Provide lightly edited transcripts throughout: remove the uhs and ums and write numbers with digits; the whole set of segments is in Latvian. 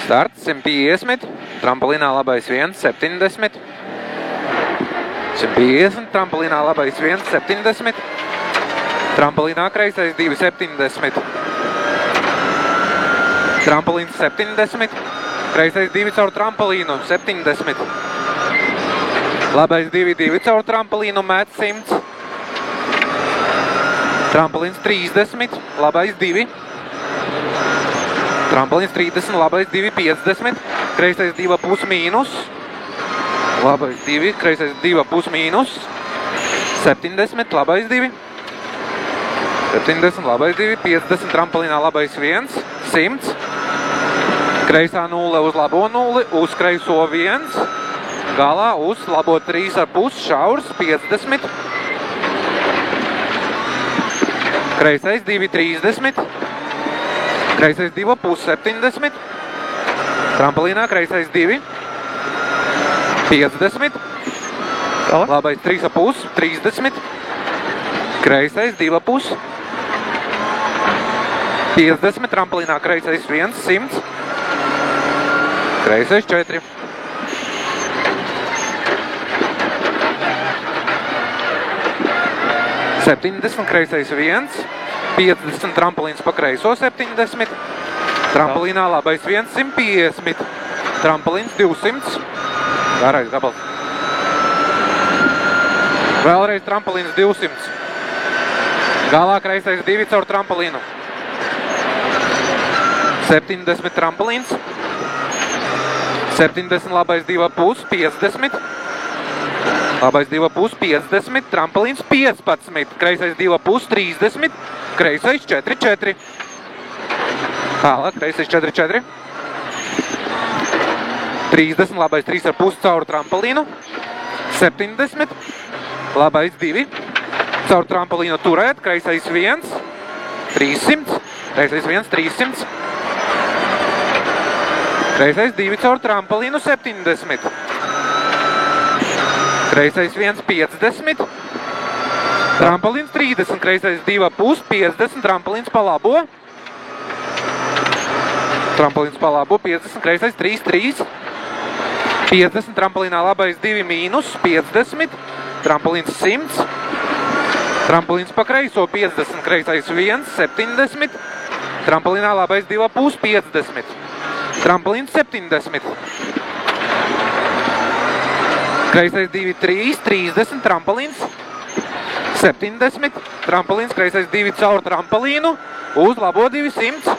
Starts 150, trampolīnā labais 1,70. 150, trampolīnā labais 1,70. Trampolīnā kreisais 2,70. Trampolins 70. Kreisais 2 caur trampolīnu 70. Labais 2 caur trampolīnu met 100. Trampolins 30, labais 2. Trampolins 30, labais 2, 50. Kreisais 2,5 mīnus. Labais 2, kreisais 2,5 mīnus. 70, labais 2. 70, labais 2, 50, trampolīnā labais 1, 100. Kreisā 0 uz labo 0, uz kreiso 1. Galā uz labo 3,5 šaurs, 50. Kreisais 2,30. Kreisais 2,5, 70. Trampolīnā kreisais 2. 50. Labais 3,5, 30. Kreisais 2,5. 50. Trampolīnā kreisais 1, 100. Kreisais 4. Kreisais 1, 50, trampolins pa kreiso 70, trampolinā labais 1, 150, trampolins 200, garais gabals. Vēlreiz trampolins 200, galā kreisais 2 caur trampolinu, 70 trampolins, 70 labais 2,5, 50, labais 2,5, 50, trampolins 15, kreisais 2,5, 30, kreisais 4, 4. Tālāk, kreisais 4, 4. 30, labais 3,5 caur trampolinu, 70, labais 2, caur trampolinu turēt, kreisais 1, 300, kreisais 1, 300, kreisais 2 caur trampolinu, 70. Kreisais 1, 50, trampolins 30, kreisais 2,5, 50, trampolins pa labo. Trampolins pa labo, 50, kreisais 3, 3. 50, trampolinā labais 2 mīnus, 50, trampolins 100. Trampolins pa kreiso, 50, kreisais 1, 70. Trampolinā labais 2,5, 50. Trampolins 70. Kreisais 2, 3, 30, trampolins, 70, trampolins, kreisais 2 caur trampolinu, uz labo 200.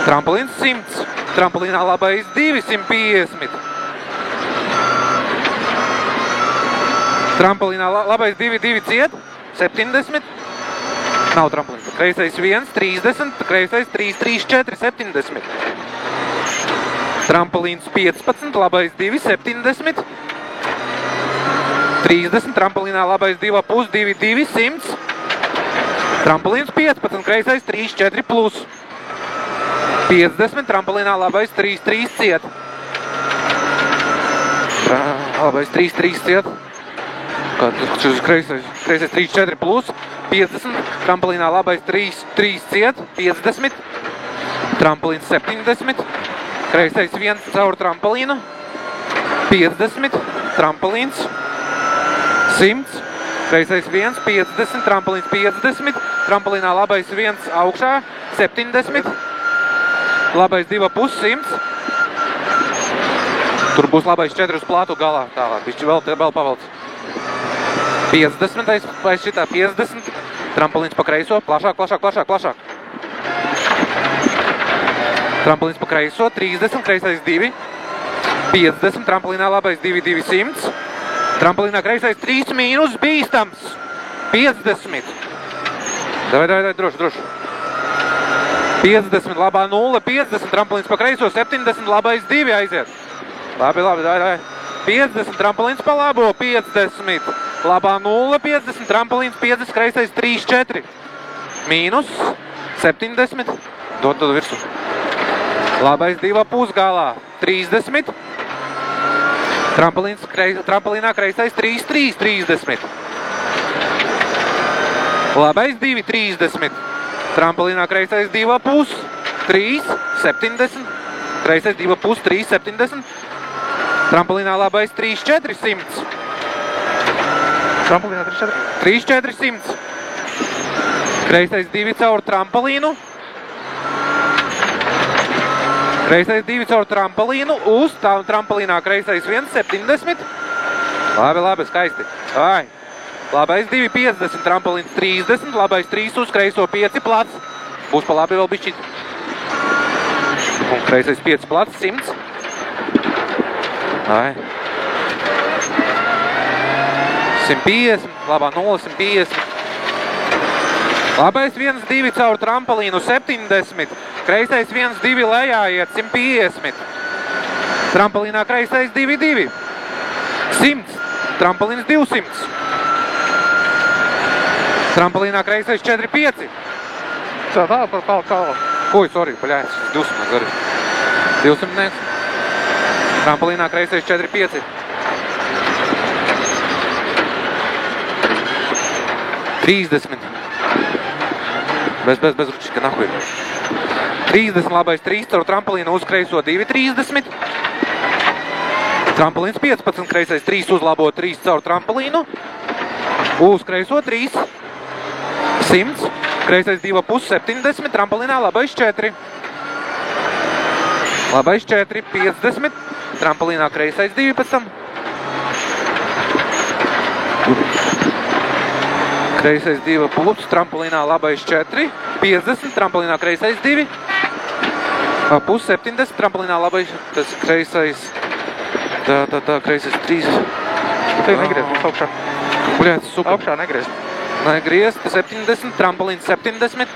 Trampolins 100, trampolinā labais 2, 150. Trampolinā labais 2, 2 ciet, 70. Nav trampolins. Kreisais 1, 30, kreisais 3, 3, 4, 70. Trampolins 15, labais 2, 70. 30, trampolinā labais 2,5, 2, 2, 100. Trampolins 15, kreisais 3, 4 plus. 50, trampolinā labais 3, 3 ciet. Labais 3, 3 ciet. Šis kreisais 3, 4 plus. 50, trampolinā labais 3, 3 ciet. 50, trampolins 70. Kreisais 1 caur trampolinu, 50, trampolins, 100, kreisais 1, 50, trampolins 50, trampolinā labais 1 augšā, 70, labais 2,5, 100. Tur būs labais 4 uz plātu galā, tālāk, višķi vēl pavalds. 50, vai šitā 50, trampolins pa kreiso, plašāk, plašāk, plašāk, plašāk. Trampolins pa kreiso, 30, kreisais 2, 50, trampolinā labais 2, 200, trampolinā kreisais 3 mīnus, bīstams, 50. Davai, droši. 50, labā 0, 50, trampolins pa kreiso, 70, labais 2 aiziet. Labi, davai. 50, trampolins pa labo, 50, labā 0, 50, trampolins 50, kreisais 3, 4, mīnus, 70, dod virsu. Labais 2,5 galā, 30. Trampolinā kreisais 3, 3, 30. Labais 2, 30. Trampolinā kreisais 2,5, 3, 70. Kreisais 2,5, 3, 70. Tramplīnā labais 3, 400. Tramplīnā 3, 4. 3, 400. Kreisais 2 caur tramplīnu. Kreisais 2 caur tramplīnu. Uz tramplīnā kreisais 1, 70. Labi, labi, skaisti. Vai. Labais 2, 50, tramplīns 30. Labais 3 uz kreiso 5 plats. Būs pa labi vēl bišķīt. Un kreisais 5 plats, 100. Vai. 150, labā 0, 150. Labais 1, 2 caur tramplīnu 70. Kreisais 1, 2 lejā iet 150. Tramplīnā kreisais 2, 2. 100. Tramplīns 200. Tramplīnā kreisais 4, 5. Tā par kalvu. Oi, sorry, paļājas, 200 gari. 200 nēs. Tramplīnā kreisais 4, 5. 30. Bez ručika nahuj. 30, labais 3 caur tramplīnu uz kreiso 2, 30. Tramplīns 15, kreisais 3 uzlabo 3 caur tramplīnu. Uz kreiso 3, 100. Kreisais 2,5, 70. Tramplīnā labais 4. Labais 4, 50. Tramplīnā kreisais 12. Kreisais 2,5, tramplīnā labais 4, 50, tramplīnā kreisais 2, pus 70, tramplīnā labais, tas kreisais, kreisais 3. Te negriez, mums augšā. Bļēt, super. Augšā negriez. Negriez, 70, tramplīns 70.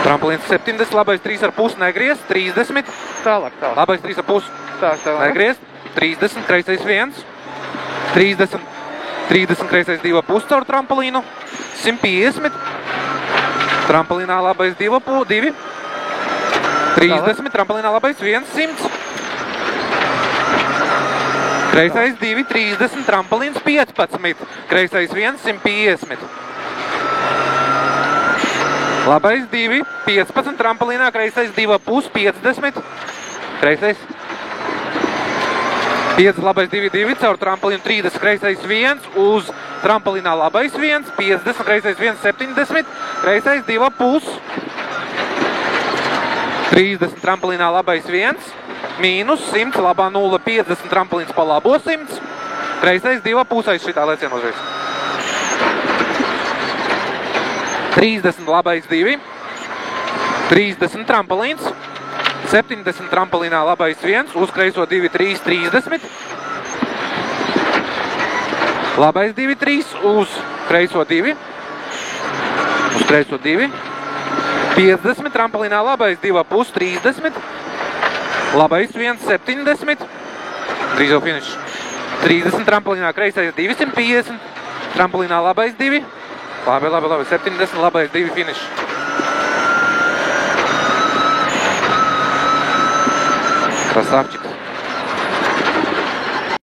Tramplīns 70, labais 3,5, negriez, 30. Tālāk. Labais 3,5, negriez, 30, kreisais 1, 30. 30 kreisais 2,5 caur tramplīnu, 150. Tramplīnā labais 2,5, 30. Tramplīnā labais 1, 100. Kreisais 2, 30. Tramplīns 15. Kreisais 1, 150. Labais 2, 15. Tramplīnā kreisais 2,5, 50. Kreisais 5, labais 2, 2, caur tramplīnu 30, kreisais 1, uz tramplīnā labais 1, 50, kreisais 1, 70, kreisais 2,5, 30, tramplīnā labais 1, mīnus 100, labā 0, 50, tramplīns pa labo 100, kreisais 2,5, aiz šitā lēcienu uzreiz. 30, labais 2, 30, tramplīns, 70 tramplīnā labais 1, uz kreiso 2, 3, 30. Labais 2, 3, uz kreiso 2. Uz kreiso 2. 50, tramplīnā labais 2,5, 30. Labais 1, 70. Drīz jau finish. 30, tramplīnā kreisais 250. Tramplīnā labais 2. Labi, 70, labais 2, finish. Красавчик.